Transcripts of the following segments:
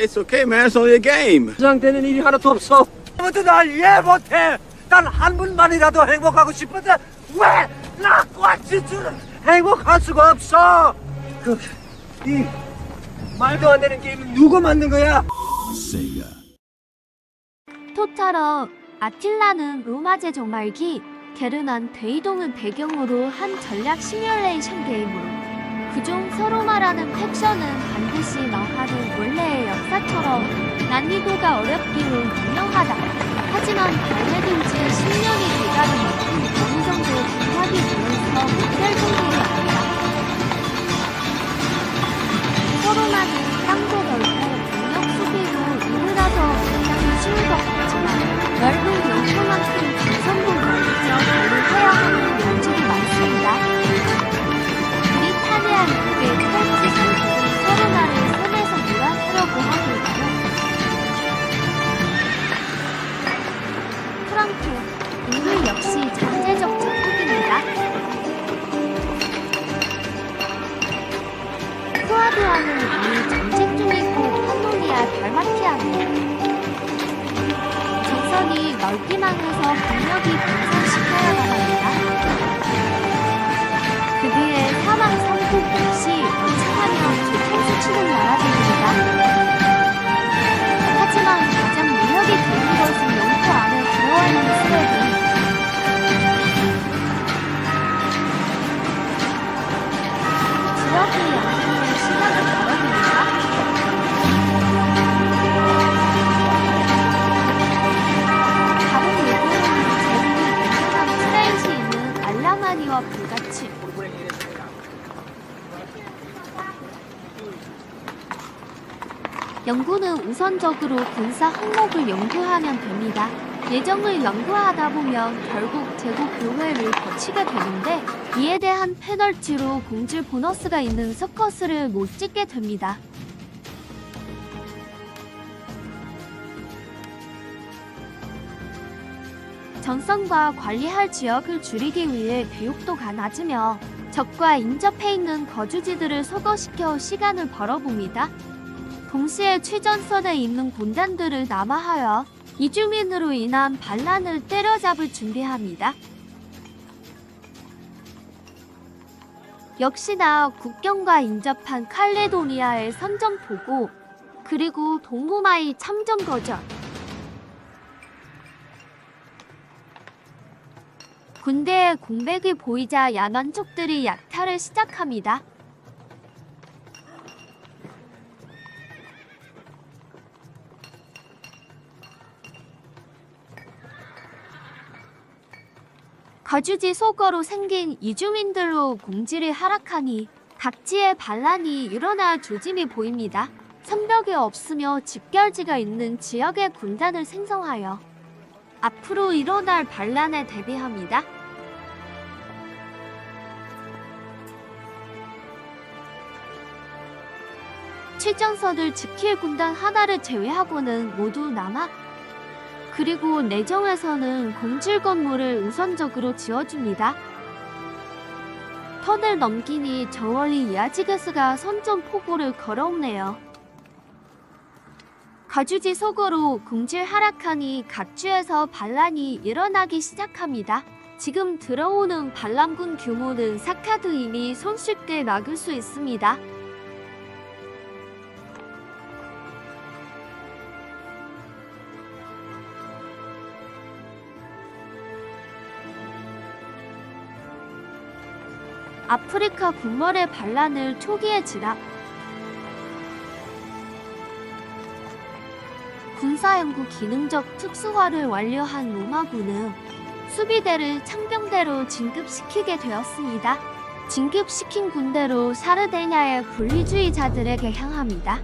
It's okay, man. It's only a game. 긴장되는 일이 하나도 없어. 아무도 날 이해 못해. 단 한 분만이라도 행복하고 싶은데 왜 나과 지수는 행복할 수가 없어? 이 말도 안 되는 게임은 누가 만든 거야? Sega. 토처럼 아틸라는 로마 제조 말기 게르난 대이동을 배경으로 한 전략 시뮬레이션 게임으로 그중 서로 말하는 팩션은 반드시 너하는 원래의 역사처럼 난이도가 어렵기로 유명하다. 하지만 발매된 지 10년이 돼가는 만큼 어느 정도 공략이 되어서 못할 정도는 아니다. 서로만은 땅도 넓고 병력 수비도 이르라서 굉장히 쉬울 것 같지만 넓은 영토만큼 중선도 넓죠. 해야 하는 연주도 많습니다. 브리타니아 미국의 탈취 서로 나를 손에서 몰아내려고 하고 있고 프랑크, 인물 역시 잠재적 적국입니다. 크아드와는 이미 전쟁 중이고 판노니아 달마티아는 전선이 넓기만 해서 병력이 분산시켜야 합니다. 그 뒤에 사망 삼국 역시 예측하며 뒤통수 치는 나라들입니다. 하지만 가장 위력이 되는 것은 영토 안에 들어와 있는 스웨덴. 지역의 영토의 시각을 다뤄봅니다. 다른 외국인은 제국이 유명한 트레이시 있는 알라마니와 불같이 연구는 우선적으로 군사 항목을 연구하면 됩니다. 예정을 연구하다 보면 결국 제국 교회를 거치게 되는데 이에 대한 페널티로 공질 보너스가 있는 서커스를 못 찍게 됩니다. 전선과 관리할 지역을 줄이기 위해 교육도가 낮으며 적과 인접해 있는 거주지들을 소거시켜 시간을 벌어봅니다. 동시에 최전선에 있는 군단들을 남하하여 이주민으로 인한 반란을 때려잡을 준비합니다. 역시나 국경과 인접한 칼레도니아의 선전포고 그리고 동구마의 참전 거절. 군대의 공백이 보이자 야만족들이 약탈을 시작합니다. 거주지 소거로 생긴 이주민들로 공질이 하락하니 각지에 반란이 일어나 조짐이 보입니다. 성벽이 없으며 집결지가 있는 지역의 군단을 생성하여 앞으로 일어날 반란에 대비합니다. 출전선을 지킬 군단 하나를 제외하고는 모두 남아 그리고 내정에서는 공질 건물을 우선적으로 지어줍니다. 턴을 넘기니 저 멀리 야지게스가 선전포고를 걸어오네요. 거주지 속으로 공질 하락하니 각주에서 반란이 일어나기 시작합니다. 지금 들어오는 반란군 규모는 사카드 이미 손쉽게 막을 수 있습니다. 아프리카 군벌의 반란을 초기에 진압. 군사연구 기능적 특수화를 완료한 로마군은 수비대를 창병대로 진급시키게 되었습니다. 진급시킨 군대로 사르데냐의 분리주의자들에게 향합니다.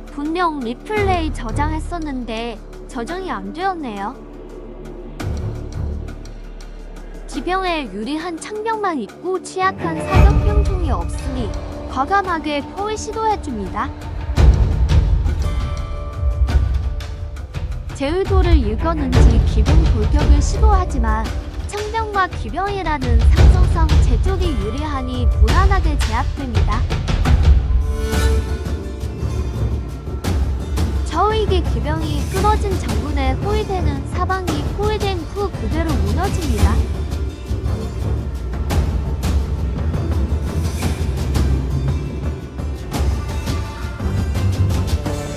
분명 리플레이 저장했었는데 저장이 안 되었네요. 기병에 유리한 창병만 있고 취약한 사격 병통이 없으니 과감하게 포위 시도해줍니다. 제 의도를 읽었는지 기병 돌격을 시도하지만 창병과 기병이라는 상성성 제쪽이 유리하니 무난하게 제압됩니다. 저위기 기병이 끊어진 장군의 호위대는 사방이 포위된 후 그대로 무너집니다.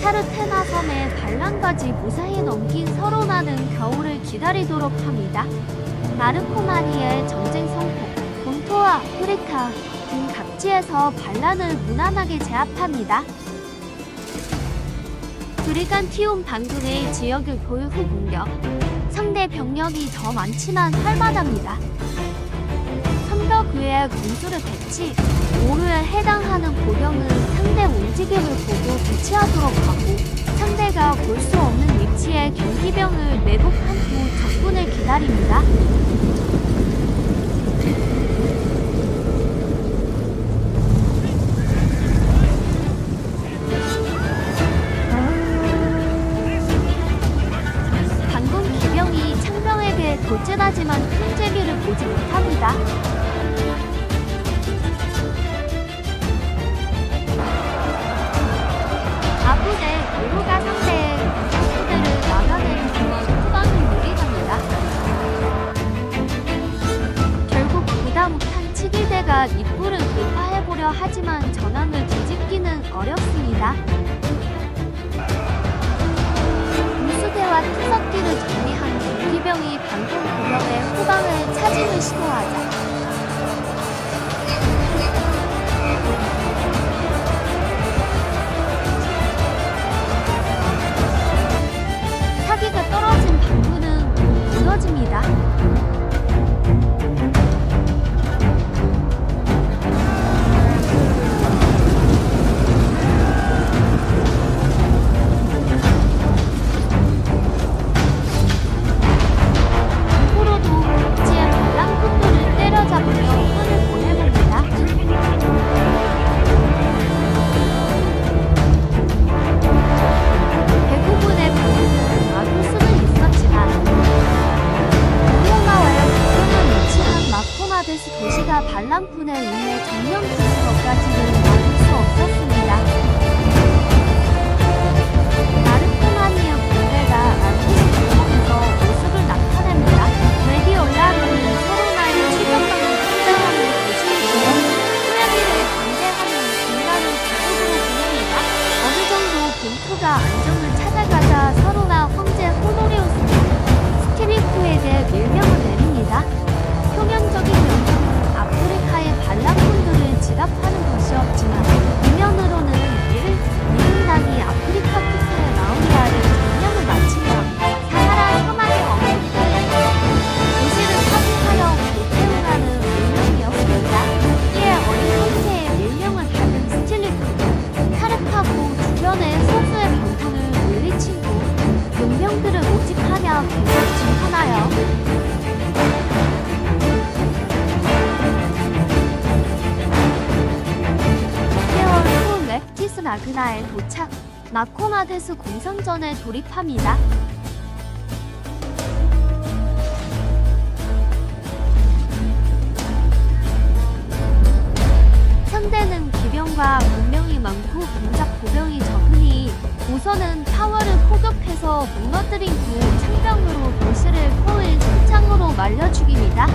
타르테나 섬의 반란까지 무사히 넘긴 서로나는 겨울을 기다리도록 합니다. 마르코마니의 전쟁 성패, 본토와 아프리카 등 각지에서 반란을 무난하게 제압합니다. 브리간티움 반군의 지역을 보유 후 공격. 상대 병력이 더 많지만 할만합니다. 선벽 위에 군수를 배치, 오류에 해당하는 보병은 상대 움직임을 보고 배치하도록 하고 상대가 볼 수 없는 위치에 경기병을 매복한 후 적군을 기다립니다. 반군 기병이 창병에게 돌진하지만 큰 재미를 보지 못합니다. 아부대 오로가 상대의 부대를 막아내는 동안 후방을 유리합니다. 결국 보다 못한 칠기대가 입구를 돌파해보려 하지만 전황을 뒤집기는 어렵습니다. 공수대와 투석기를 정리한 경기병이 반군 구역의 후방을 차지를 시도하자 사기가 떨어진 반군은 무너집니다. 앞으로도 각지의 반란군들을 때려잡으며 혼을 보내봅니다. 대부분의 반군은 막을 수는 있었지만 오키나와의 국경을 위치한 마코마데스 도시가 반란군에 의해 점령되는 것까지는 막을 수 없었습니다. 마르코마니의 군대가 알프스 골목에서 모습을 나타냅니다. 메디올라는 서로나의 출격방을 확장하는 도시이고요. 소야기를 반대하는 군단을 북쪽으로 보냅니다. 어느 정도 본토가 안정을 찾아가자 서로나 황제 호노리우스는 스티리프에게 밀명을 내립니다. 표면적인 명령은 아프리카의 반란군들을 진압하는 것이었지만 이면으로는 미른당이 아프리카 끝에 라우리아를 점령을 마치며 사하라 사막의 왕국들을 도시를 차지하여 불태우라는 밀명이었습니다. 이에 어린 황제의 밀명을 받은 스틸리프는 타르카고 주변의 소수의 반군을 물리친 후 용병들을 모집하며 계속 진군하여 6개월 후 렉티스 라그나에 도착, 마코마데스 공성전에 돌입합니다. 상대는 기병과 문명이 많고 공작 보병이 적으니 우선은 타워를 포격해서 무너뜨린 후 창병으로 도시를 포위 소창으로 말려 죽입니다.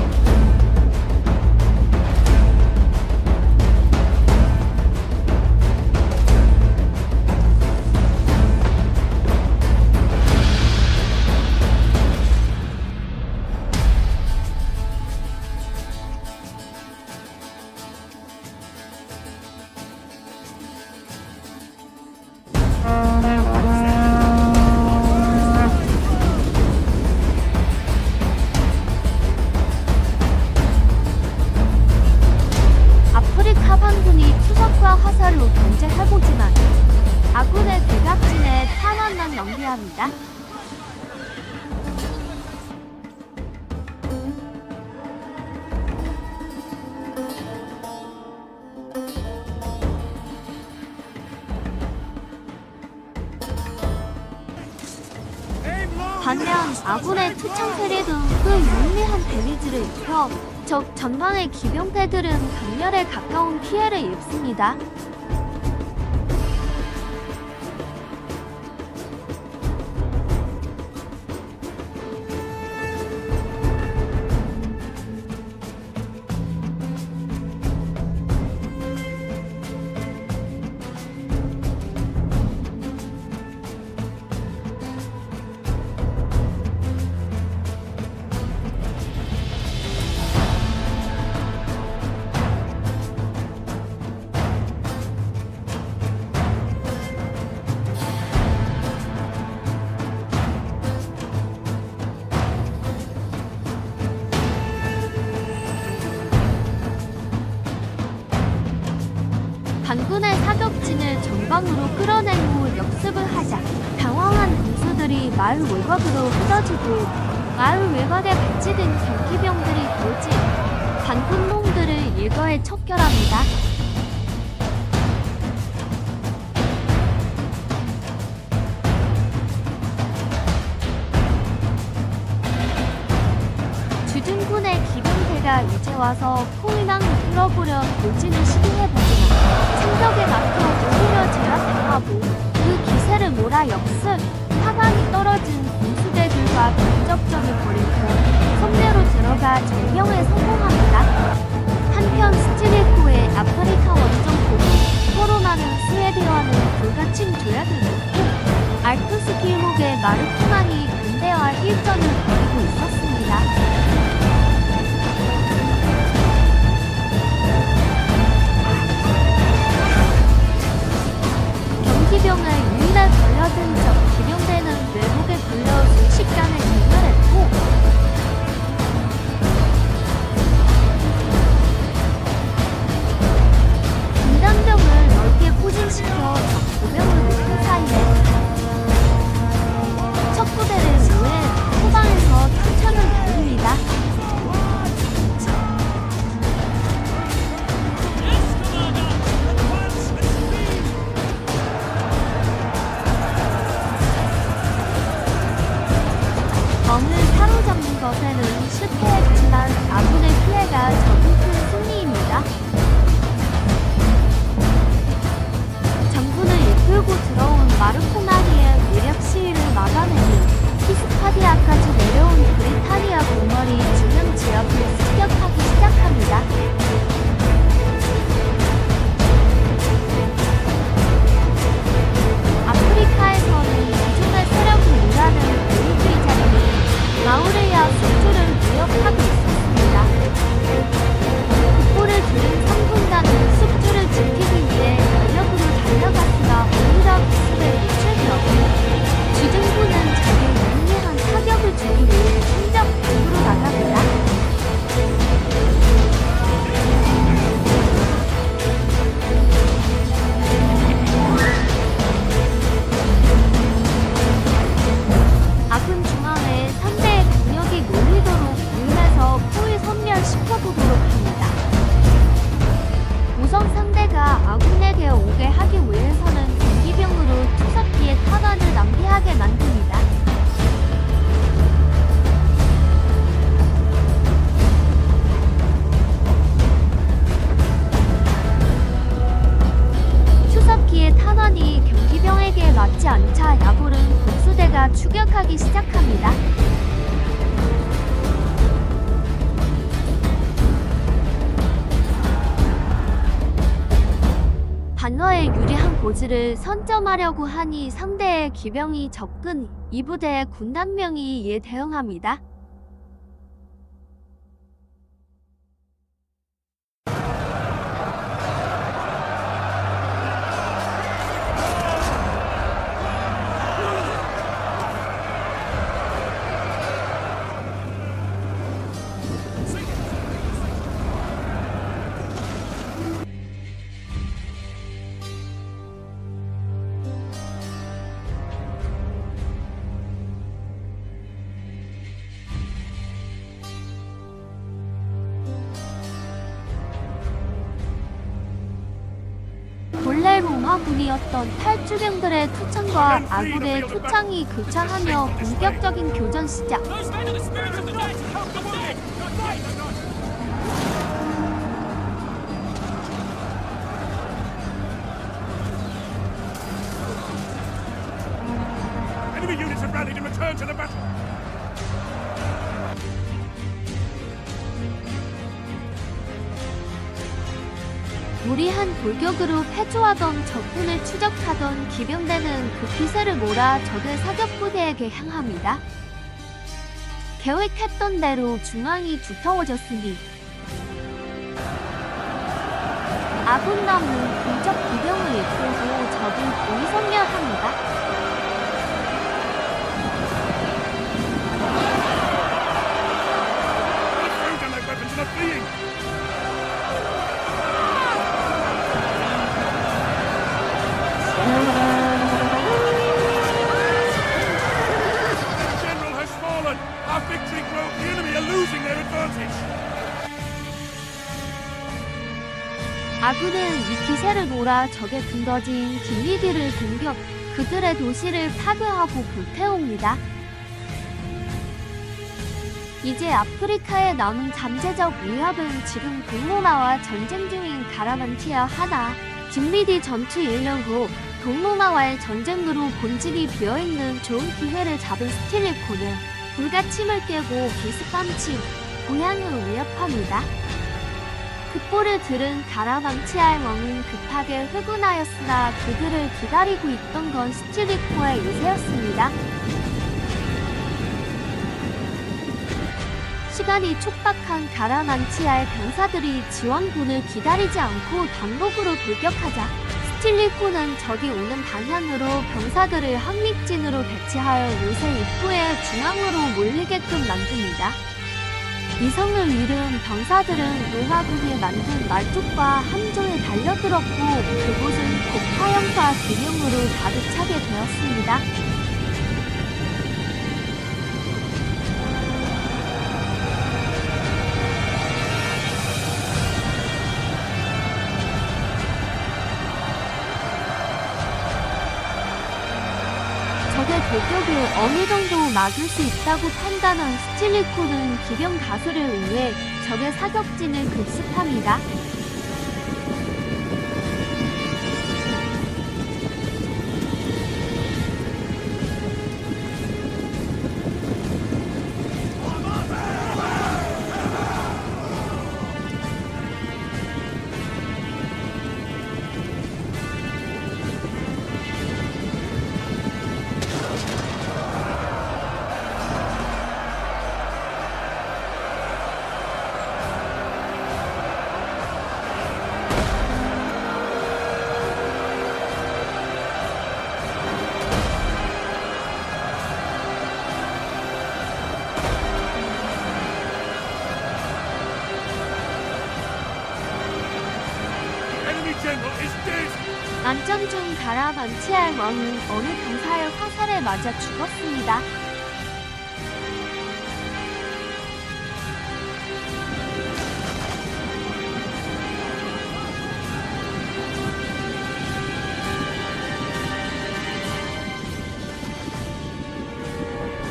아프리카 반군이 투석과 화살로 견제해보지만 아군의 대각진에 탄환만 낭비합니다. 반면 아군의 투창 세력은 꽤 유리한 데미지를 입혀 적 전방의 기병대들은 강렬에 가까운 피해를 입습니다. 반군의 사격진을 전방으로 끌어낸 후 역습을 하자 당황한 군수들이 마을 외곽으로 흩어지고 마을 외곽에 배치된 경기병들이 돌지 반군놈들을 일거에 척결합니다. 주둔군의 기병대가 이제 와서 포위망을 뚫어보려 돌진을 시도해보지만 충격에 맞춰 오히려 제압당하고 그 기세를 몰아 역습, 타강이 떨어진 군수대들과 근접전을 벌인 후 성내로 들어가 점령에 성공합니다. 한편 스틸리코의 아프리카 원정포도 서로 많은 스웨덴과는 불가침 조약을 맺고 알프스 길목의 마르코만이 군대와 일전을 벌이고 있었습니다. 경기병을 유일에 걸려든 적 기병대는 외국에 불려 순식간에 전멸했고 군단병을 넓게 포진시켜 적 보병을 묶은 사이에 첫 부대를 모해 후방에서 투천을 달립니다. 범을 사로잡는 것에는 실패했지만 아군의 피해가 적은 큰 승리입니다. 장군을 이끌고 들어온 마르코마니의 무력 시위를 막아내고 히스파디아까지 내려온 브리타니아 공벌이 중앙 지역을 습격하기 시작합니다. 아프리카에서는 기존의 세력을 일하는 고위주의자들이 마우레야 숙주를 무력하고 있었습니다. 국보를 들은 3군단은 숙주를 지키기 위해 전력으로 달려갔으나 오히려 기습에 노출되었고 주둔군은 적의 용맹한 타격을 주기 위해 충격 밖으로 나갑니다. 아군 중앙에 상대의 공격이 몰리도록 밀면서 포위 섬멸시켜보도록 합니다. 우선 상대가 아군에게 오게 하기 위해서는 경기병으로 투석기의 타단을 낭비하게 만듭니다. 추석기의 탄환이 경기병에게 맞지 않자 야골은 복수대가 추격하기 시작합니다. 반어에 유리한 고지를 선점하려고 하니 상대의 기병이 접근, 이 부대의 군단명이 이에 대응합니다. 본래 로마군이었던 탈주병들의 투창과 아굴의 투창이 교차하며 본격적인 교전 시작. Enemy units have rallied and returned to the battle. 무리한 돌격으로 패조하던 적군을 추적하던 기병대는 그 기세를 몰아 적의 사격부대에게 향합니다. 계획했던 대로 중앙이 두터워졌으니 아군남은 근접 기병을 이끌고 적을 포위 섬멸합니다. 아군은 이 기세를 몰아 적의 근거지인 김리디를 공격, 그들의 도시를 파괴하고 불태웁니다. 이제 아프리카에 남은 잠재적 위협은 지금 동로마와 전쟁 중인 가라만티아 하나, 김리디 전투 1년 후 동로마와의 전쟁으로 본진이 비어있는 좋은 기회를 잡은 스틸리코는 불가침을 깨고 기습감치, 고향을 위협합니다. 급보를 들은 가라망치아의 왕은 급하게 회군하였으나 그들을 기다리고 있던 건 스틸리코의 요새였습니다. 시간이 촉박한 가라만치아의 병사들이 지원군을 기다리지 않고 단독으로 돌격하자 스틸리코는 적이 오는 방향으로 병사들을 항립진으로 배치하여 요새 입구의 중앙으로 몰리게끔 만듭니다. 이성을 잃은 병사들은 로마군이 만든 말뚝과 함정에 달려들었고 그곳은 폭파형과 기룡으로 가득 차게 되었습니다. 적의 돌격을 어느 정도 막을 수 있다고 판단한 스틸리코는 기병 다수를 의뢰 적의 사격진을 급습합니다. Enemy general is dead! 안전 중 가라만치아의 왕은 어느 병사의 화살에 맞아 죽었습니다.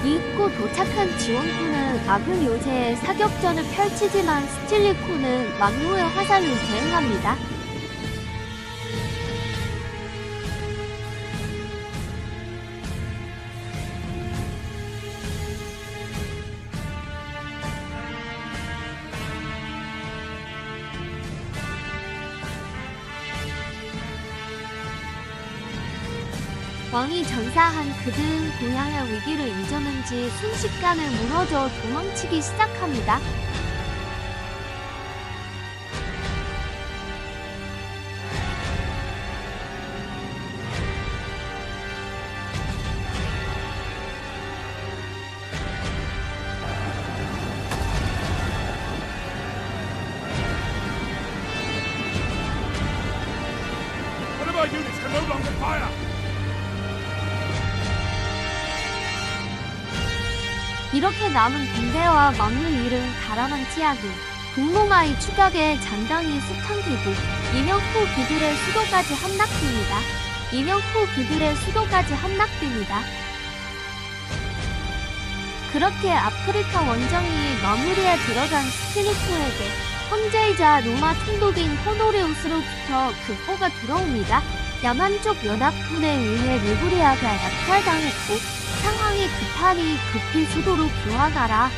이윽고 도착한 지원군은 아군 요새에 사격전을 펼치지만 스틸리코는 막무의 화살로 대응합니다. 왕이 전사한 그들은 고향의 위기를 잊었는지 순식간에 무너져 도망치기 시작합니다. One of our units can no longer fire! 이렇게 남은 군대와 막을 잃은 가라만치아군, 동로마의 추격에 장당이 숱한기고 이명 후 그들의 수도까지 함락됩니다. 그렇게 아프리카 원정이 마무리에 들어간 스틸리코에게 황제이자 로마 총독인 호노리우스로부터 급보가 들어옵니다. 야만족 연합군에 의해 리브리아가 약탈당했고 상황이 급하니 급히 수도로 교환하라.